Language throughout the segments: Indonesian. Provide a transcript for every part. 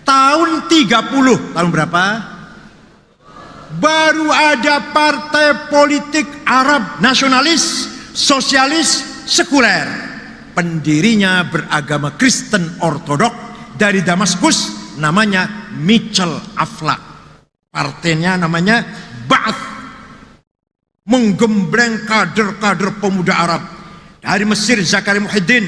Tahun 30, tahun berapa? Baru ada partai politik Arab nasionalis, sosialis, sekuler. Pendirinya beragama Kristen Ortodok dari Damaskus, namanya Mitchell Aflaq. Partainya namanya Ba'ath, menggembleng kader-kader pemuda Arab. Dari Mesir Zakaria Muhyiddin,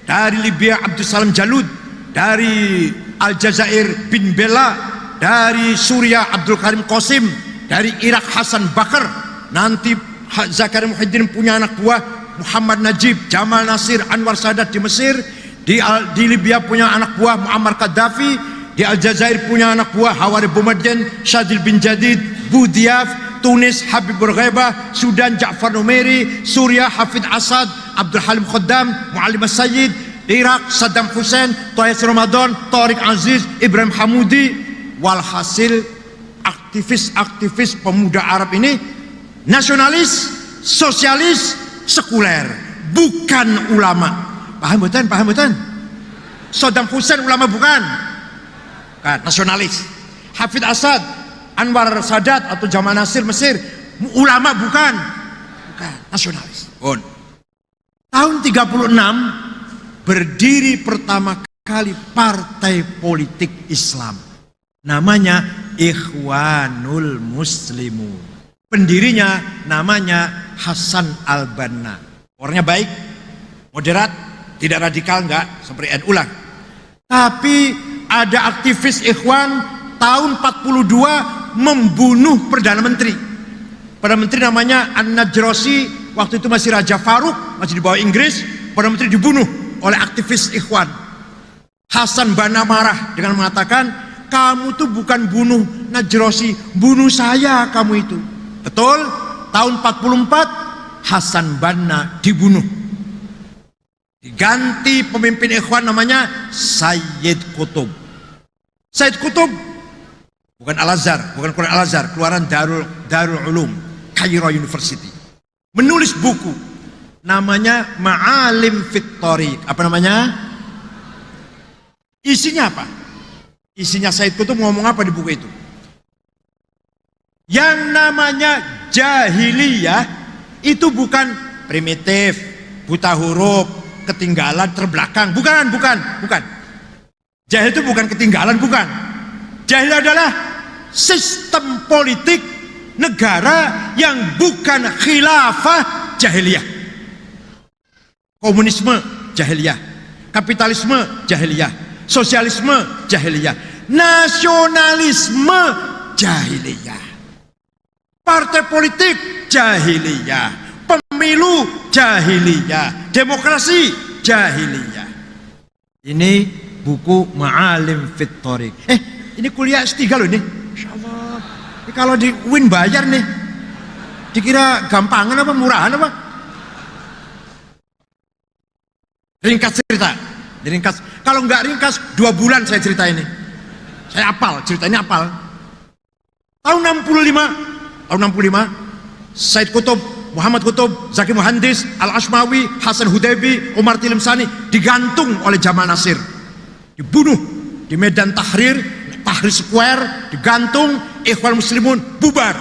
dari Libya Abdus Salam Jalud, dari Aljazair bin Bella, dari Suriah Abdul Karim Qasim, dari Irak Hasan Bakar. Nanti Zakaria Muhyiddin punya anak buah Muhammad Najib, Jamal Nasir, Anwar Sadat di Mesir. Di Libya punya anak buah Muammar Gaddafi. Di Aljazair punya anak buah Hawari Boumediene, Shadil bin Jadid, Boudiaf. Tunis Habib Bourguiba, Sudan Ja'far Numeri, Suriah Hafid Assad, Abdul Halim Khaddam, Muallim As-Sayyid, Irak Saddam Hussein, Toyes Ramadan, Tariq Aziz, Ibrahim Hamudi. Walhasil aktivis-aktivis pemuda Arab ini nasionalis, sosialis, sekuler, bukan ulama. Paham betul? Paham betul? Saddam Hussein ulama bukan? Bukan, nasionalis. Hafid Assad, Anwar Sadat atau Jamal Nasir Mesir, ulama bukan? Bukan, nasionalis. Tahun 36 berdiri pertama kali partai politik Islam, namanya Ikhwanul Muslimun. Pendirinya namanya Hasan Al-Banna. Orangnya baik, moderat, tidak radikal, enggak seperti NU lah. Tapi ada aktivis Ikhwan tahun 42 membunuh Perdana Menteri. Perdana Menteri namanya An-Najrasi, waktu itu masih Raja Faruk, masih di bawah Inggris. Perdana Menteri dibunuh oleh aktivis Ikhwan. Hasan Banna marah dengan mengatakan, kamu tuh bukan bunuh Najrasi, bunuh saya kamu itu. Betul, tahun 44 Hasan Banna dibunuh. Diganti pemimpin Ikhwan namanya Sayyid Qutb. Sayyid Qutb bukan Al-Azhar, bukan Quran Al-Azhar, keluaran Darul Ulum, Cairo University. Menulis buku namanya Ma'alim Fit Thariq. Apa namanya? Isinya apa? Isinya Sayyid Qutb ngomong apa di buku itu? Yang namanya jahiliyah itu bukan primitif, buta huruf, ketinggalan, terbelakang. Bukan. Jahil itu bukan ketinggalan, bukan. Jahil adalah sistem politik negara yang bukan khilafah jahiliyah. Komunisme jahiliyah, kapitalisme jahiliyah, sosialisme jahiliyah, nasionalisme jahiliyah, partai politik jahiliyah, pemilu jahiliyah, demokrasi jahiliyah. Ini buku Ma'alim Fit Thariq. Ini kuliah S3 loh ini. Insyaallah. Ini kalau di UIN bayar nih. Dikira gampangan apa murahan apa? Ringkas cerita. Diringkas. Kalau nggak ringkas 2 bulan saya cerita ini. Saya apal, ceritanya apal. Tahun 65 Sayyid Qutb, Muhammad Qutb, Zaki Muhandis, Al-Ashmawi, Hasan Hudaybi, Umar Tilimsani digantung oleh Jamal Nasir. Dibunuh di Medan Tahrir Square, digantung. Ikhwan Muslimun bubar.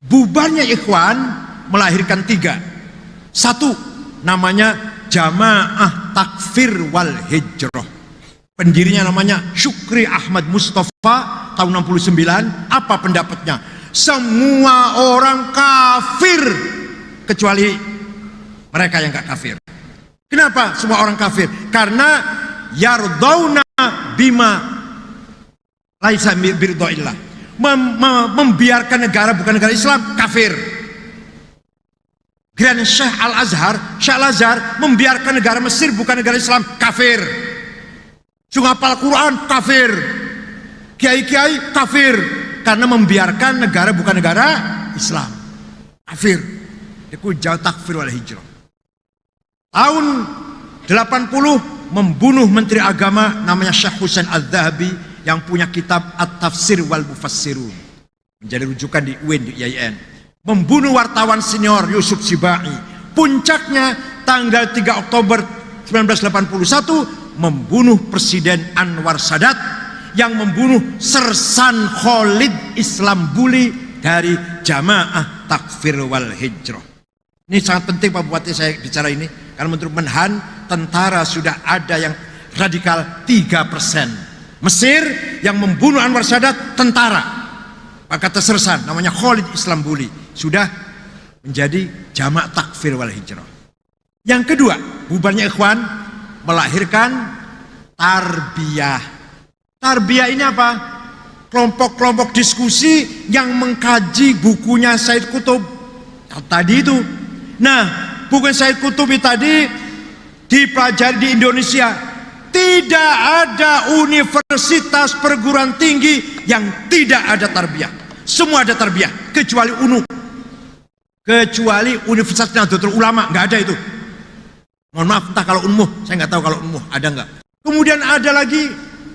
Bubarnya Ikhwan melahirkan 3. 1 namanya Jamaah Takfir wal Hijrah. Pendirinya namanya Syukri Ahmad Mustafa tahun 69. Apa pendapatnya? Semua orang kafir kecuali mereka yang gak kafir. Kenapa semua orang kafir? Karena yardauna bima laisa biridhaillah, membiarkan negara bukan negara Islam, kafir. Grand Syekh Al-Azhar membiarkan negara Mesir bukan negara Islam, kafir. Sunghapal Quran, kafir. Kiai-kiai kafir karena membiarkan negara bukan negara Islam, kafir. Itu jauh takfir wal hijrah. Tahun 80 membunuh menteri agama namanya Syekh Husain Al-Dhahabi yang punya kitab At-Tafsir wal Mufassirun, menjadi rujukan di UIN, di IAIN. Membunuh wartawan senior Yusuf Sibai. Puncaknya tanggal 3 Oktober 1981 membunuh Presiden Anwar Sadat yang membunuh Sersan Khalid Islambuli dari Jamaah Takfir wal Hijrah. Ini sangat penting Pak Bupati saya bicara ini, karena menurut Menhan tentara sudah ada yang radikal 3%. Mesir yang membunuh Anwar Sadat tentara, Pak kata Sersan namanya Khalid Islambuli sudah menjadi Jamaah Takfir wal Hijrah. Yang kedua, bubarnya Ikhwan melahirkan tarbiyah. Tarbiyah ini apa? Kelompok-kelompok diskusi yang mengkaji bukunya Said Qutb tadi itu. Nah, buku Said Qutb tadi dipelajari di Indonesia. Tidak ada universitas perguruan tinggi yang tidak ada tarbiyah. Semua ada tarbiyah, kecuali UNU, kecuali Universitas Nahdlatul Ulama, nggak ada itu. Mohon maaf, entah kalau UNMUH, saya nggak tahu kalau UNMUH ada nggak. Kemudian ada lagi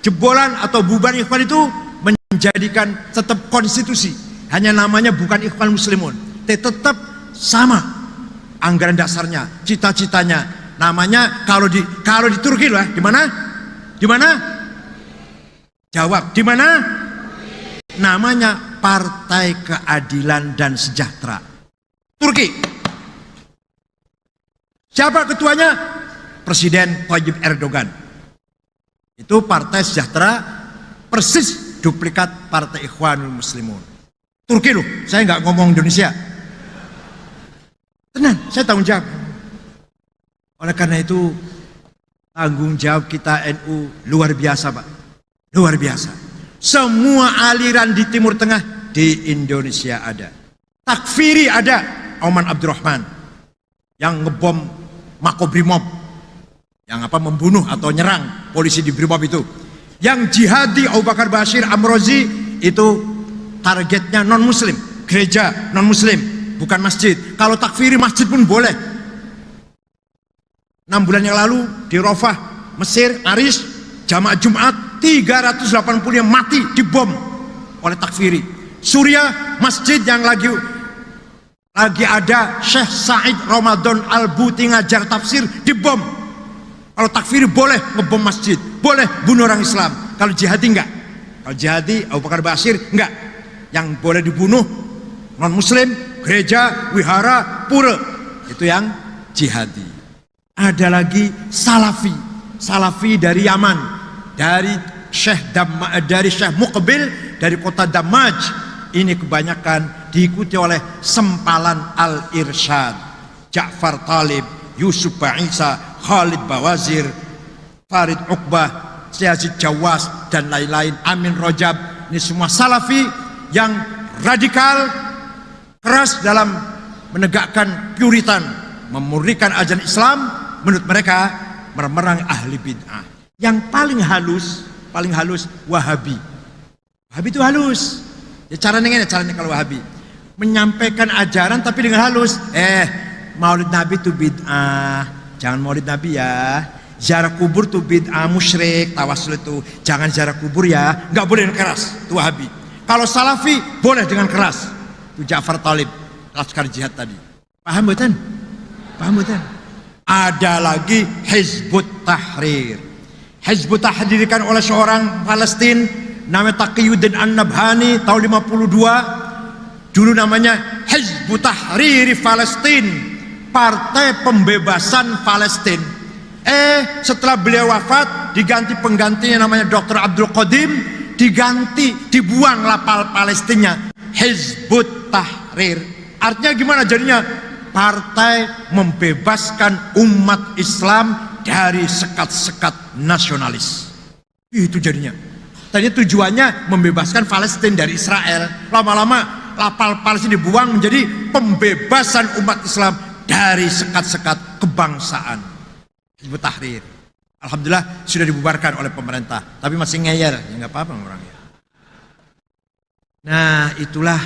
jebolan atau bubar Ikhwan itu menjadikan tetap konstitusi, hanya namanya bukan Ikhwan Muslimun, tetap sama anggaran dasarnya, cita-citanya, namanya kalau di Turki lah, di mana? Di mana? Jawab, di mana? Namanya Partai Keadilan dan Sejahtera. Turki. Siapa ketuanya? Presiden Tayyip Erdogan. Itu Partai Sejahtera, persis duplikat Partai Ikhwanul Muslimun. Turki loh, saya nggak ngomong Indonesia. Tenang, saya tanggung jawab. Oleh karena itu, tanggung jawab kita NU luar biasa Pak. Luar biasa. Semua aliran di Timur Tengah di Indonesia ada. Takfiri ada, Auman Abdurrahman yang ngebom Makobrimob, yang membunuh atau nyerang polisi di Brimob itu. Yang jihadi Abu Bakar Bashir Amrozi itu targetnya non muslim, gereja non muslim, bukan masjid. Kalau takfiri masjid pun boleh. 6 bulan yang lalu di Rafah, Mesir, Aris, jamaah Jumat 380 yang mati dibom oleh takfiri. Suriah, masjid yang lagi ada Syekh Said Ramadan Al-Buti ngajar tafsir dibom. Kalau takfiri boleh ngebom masjid, boleh bunuh orang Islam. Kalau jihadi enggak. Kalau jihadi Abu Bakar Bashir enggak. Yang boleh dibunuh non muslim, gereja, wihara, pura. Itu yang jihadi. Ada lagi Salafi. Salafi dari Yaman, dari Syekh Muqbil dari kota Damaj. Ini kebanyakan diikuti oleh sempalan Al-Irsyad, Ja'far Talib, Yusuf Ba'isa, Khalid Bawazir, Farid Uqbah, Yazid Jawas, dan lain-lain, Amin Rojab. Ini semua Salafi yang radikal, keras dalam menegakkan puritan, memurnikan ajaran Islam. Menurut mereka memerang ahli bid'ah. Yang paling halus Wahabi. Wahabi itu halus. Ya caranya kalau Wahabi menyampaikan ajaran tapi dengan halus. Maulid Nabi itu bid'ah, jangan maulid Nabi ya. Ziarah kubur itu bid'ah, musyrik, tawasul itu jangan ziarah kubur ya. Nggak boleh dengan keras, itu Wahabi. Kalau Salafi boleh dengan keras. Itu Ja'far Talib, Laskar Jihad tadi. Paham betul? Paham betul? Ada lagi Hizbut Tahrir. Hizbut Tahrir didirikan oleh seorang Palestina namanya Taqiyuddin An-Nabhani tahun 52. Dulu namanya Hizbut Tahrir Palestina, Partai Pembebasan Palestina. Setelah beliau wafat diganti penggantinya namanya Dr. Abdul Qadim, dibuang lapal Palestinnya, Hizbut Tahrir. Artinya gimana jadinya? Partai membebaskan umat Islam dari sekat-sekat nasionalis. Itu jadinya. Tadinya tujuannya membebaskan Palestina dari Israel. Lama-lama lapal Palestina dibuang menjadi pembebasan umat Islam dari sekat-sekat kebangsaan. Hizbut Tahrir. Alhamdulillah sudah dibubarkan oleh pemerintah, tapi masih ngeyel, ya nggak apa-apa orangnya. Nah, itulah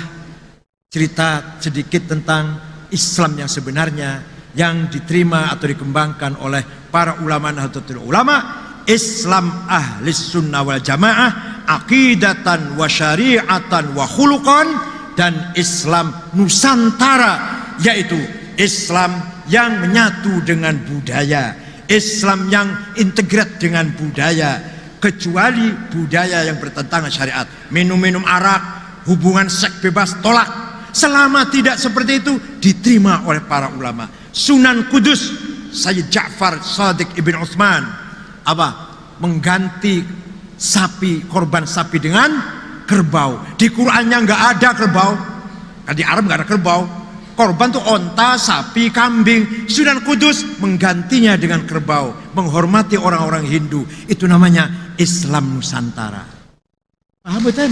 cerita sedikit tentang Islam yang sebenarnya yang diterima atau dikembangkan oleh para ulama Nahdlatul Ulama. Islam ahli sunnah wal jamaah aqidatan wa syari'atan wa khuluqan, dan Islam Nusantara, yaitu Islam yang menyatu dengan budaya, Islam yang integrat dengan budaya, kecuali budaya yang bertentangan syariat. Minum-minum arak, hubungan seks bebas, tolak. Selama tidak seperti itu, diterima oleh para ulama. Sunan Kudus Sayyid Ja'far Shadiq Ibn Utsman mengganti sapi, korban sapi dengan kerbau. Di Qur'annya nggak ada kerbau, kan di Arab nggak ada kerbau. Korban tuh onta, sapi, kambing. Sunan Kudus menggantinya dengan kerbau, menghormati orang-orang Hindu. Itu namanya Islam Nusantara. Paham betul?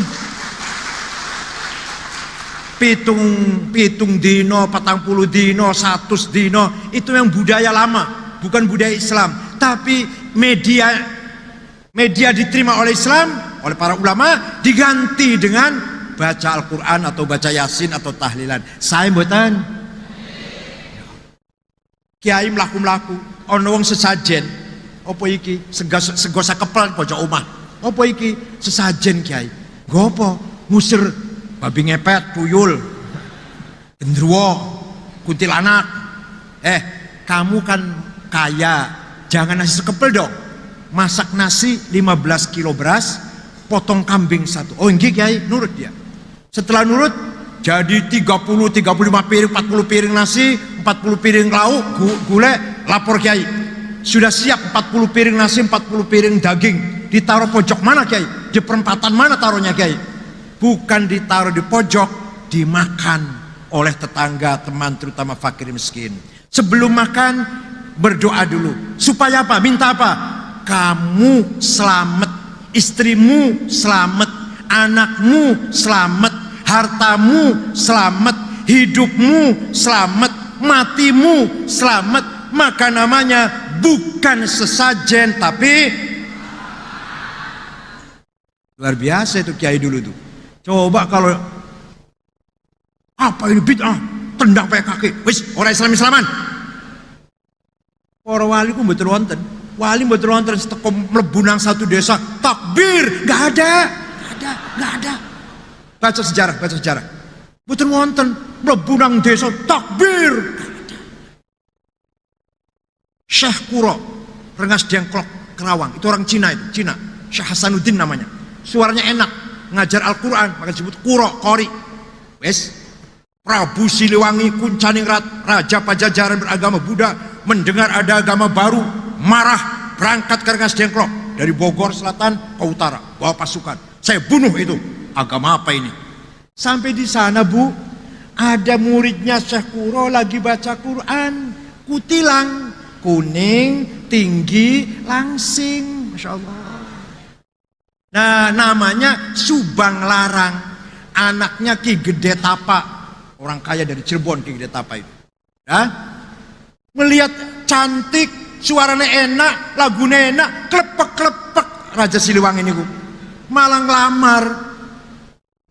Pitung dino, 40 dino, 100 dino, itu yang budaya lama, bukan budaya Islam. Tapi media diterima oleh Islam, oleh para ulama, diganti dengan baca Al-Quran atau baca Yasin atau tahlilan. Saya mboten kiai mlaku-mlaku ana wong sesajen. Apa iki? Sego sakepel pojok omah. Apa iki? Sesajen kiai. Nggo apa? Ngusir babi ngepet, tuyul, gendruwo, kuntilanak. Kamu kan kaya, jangan nasi sekepel dong. Masak nasi 15 kilo beras, potong kambing 1. Oh nggih kiai, nurut dia. Setelah nurut, jadi 30, 35 piring, 40 piring nasi, 40 piring lauk, gulai, lapor kiai. Sudah siap 40 piring nasi, 40 piring daging. Ditaruh pojok mana kiai? Di perempatan mana taruhnya kiai? Bukan ditaruh di pojok, dimakan oleh tetangga, teman, terutama fakir miskin. Sebelum makan, berdoa dulu. Supaya apa? Minta apa? Kamu selamat, istrimu selamat, anakmu selamat, hartamu selamat, hidupmu selamat, matimu selamat. Maka namanya bukan sesajen, tapi luar biasa itu kiai dulu tuh. Coba kalau apa ini bid'ah, tendang pakai kaki, wis orang Islam-Islaman. Para wali ku mboten wonten. Wali mboten wonten seteko mlebu nang satu desa takbir, nggak ada. Baca sejarah. Mboten wonten mlebu nang desa takbir, nggak ada. Syekh Kuro Rengas Dengklok Kerawang, itu orang Cina itu, Syekh Hasanuddin namanya. Suaranya enak, ngajar Al-Quran, maka disebut Kuro, Qori. Wes, Prabu Siliwangi Kuncaningrat, Raja Pajajaran beragama Buddha, mendengar ada agama baru, marah, berangkat ke Rengas Dengklok dari Bogor Selatan ke utara, bawa pasukan. Saya bunuh itu. Agama apa ini? Sampai di sana Bu, ada muridnya Syekh Kuro lagi baca Quran, kutilang, kuning, tinggi, langsing, Masya Allah. Nah, namanya Subang Larang, anaknya Ki Gede Tapa, orang kaya dari Cirebon, Ki Gede Tapa itu. Ya, melihat cantik, suaranya enak, lagunya enak, klepek-klepek Raja Siliwangi ini, malah ngelamar.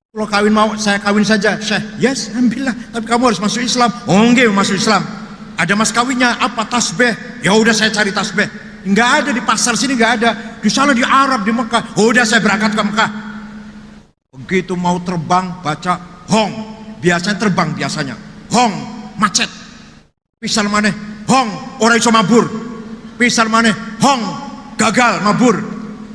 Kalau kawin mau, saya kawin saja. Syekh, yes, alhamdulillah, tapi kamu harus masuk Islam. Oh enggak, masuk Islam. Ada mas kawinnya, apa tasbih? Ya udah saya cari tasbih. Enggak ada di pasar sini, enggak ada. Di sana di Arab, di Mekah. Oh udah saya berangkat ke Mekah. Begitu mau terbang, baca hong. Biasanya terbang biasanya. Hong, macet. Pisal maneh, hong, orang iso mabur. Pisal maneh, hong, gagal mabur.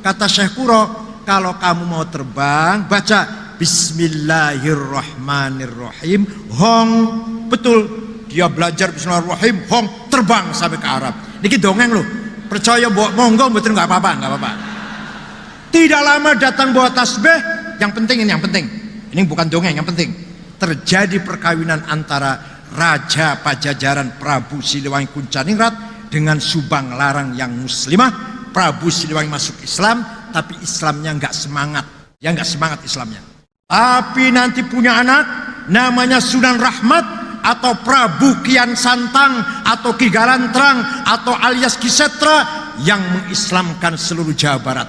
Kata Syekh Kuro, kalau kamu mau terbang, baca Bismillahirrahmanirrahim, hong. Betul, dia belajar Bismillahirrahmanirrahim, hong, terbang sampai ke Arab. Niki dongeng loh, percaya bawa monggo, betul nggak apa-apa. Tidak lama datang bawa tasbih. Yang penting ini, ini bukan dongeng, yang penting terjadi perkawinan antara Raja Pajajaran Prabu Siliwangi Kuncaningrat dengan Subang Larang yang muslimah. Prabu Siliwangi masuk Islam, tapi Islamnya nggak semangat, ya nggak semangat Islamnya. Tapi nanti punya anak, namanya Sunan Rahmat atau Prabu Kian Santang atau Ki Galantrang atau alias Ki Setra yang mengislamkan seluruh Jawa Barat.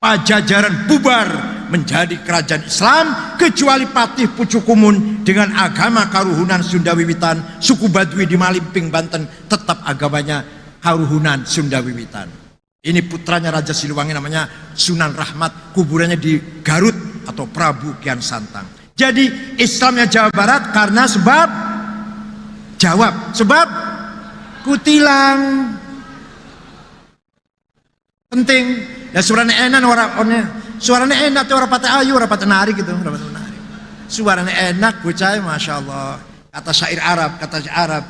Pajajaran bubar menjadi kerajaan Islam kecuali Patih Pucukumun dengan agama Karuhunan Sunda Wiwitan, suku Baduy di Malimping Banten tetap agamanya Karuhunan Sunda Wiwitan. Ini putranya Raja Siliwangi namanya Sunan Rahmat, kuburannya di Garut atau Prabu Kian Santang. Jadi Islamnya Jawa Barat karena sebab kutilang. Penting, Dan suaranya enak suaranya enak tuh orang patah ayu, orang patah narik gitu, orang patah menarik. Suaranya enak bocah, masya Allah. Kata syair Arab,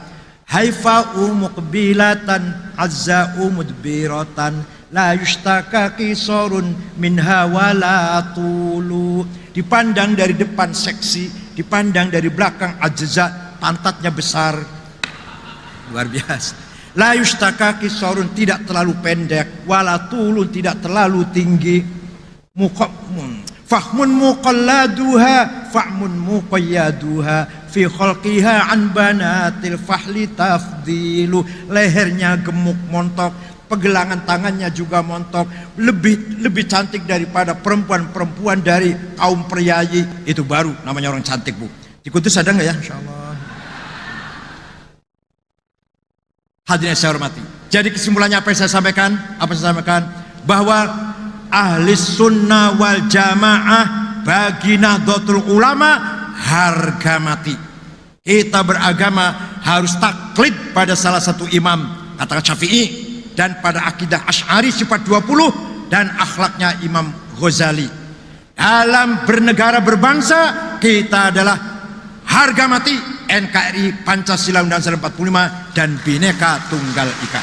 haifa'u muqbilatan azza'u mudbiratan la yushtaka qisarun minha wala tulu. Dipandang dari depan seksi, dipandang dari belakang ajza, pantatnya besar, luar biasa. La yushtaka qisarun, tidak terlalu pendek, wala tulun, tidak terlalu tinggi. Fahmun muqalladuha fa'mun muqayyaduha fi khalqiha an banatil fahli tafdilu. Lehernya gemuk montok, pegelangan tangannya juga montok, lebih cantik daripada perempuan-perempuan dari kaum priayi. Itu baru namanya orang cantik, Bu. Di Kudus ada nggak ya? Insyaallah. Hadirin saya hormati. Jadi kesimpulannya apa yang saya sampaikan? Bahwa ahli sunnah wal jamaah bagi Nahdlatul Ulama harga mati. Kita beragama harus taklid pada salah satu imam, kata Syafi'i, dan pada akidah Asy'ari sifat 20 dan akhlaknya Imam Ghazali. Dalam bernegara berbangsa kita adalah harga mati NKRI, Pancasila, Undang-Undang 45 dan Bhinneka Tunggal Ika.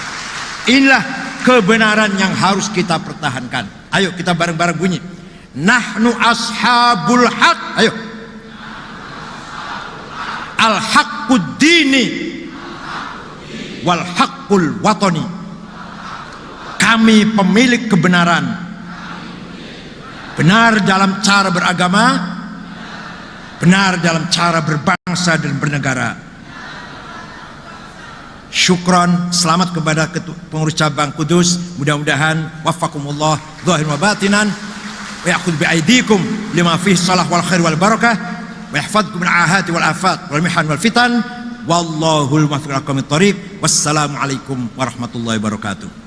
Inilah kebenaran yang harus kita pertahankan. Ayo kita bareng-bareng bunyi. Nahnu ashabul haq. Ayo. Al-haqqud dini wal haqqul watani. Kami pemilik kebenaran. Benar dalam cara beragama, benar dalam cara berbangsa dan bernegara. Syukron, selamat kepada pengurus cabang Kudus. Mudah-mudahan wafakumullah zahiran wa batinan wa ya'khudh bi'aidikum lima fihi salah wal khair wal barakah wa yahfadhukum min ahati wal afat wal mihan wal fitan wallahul muwaffiq ila aqwamit thoriq. Wassalamu alaikum warahmatullahi wabarakatuh.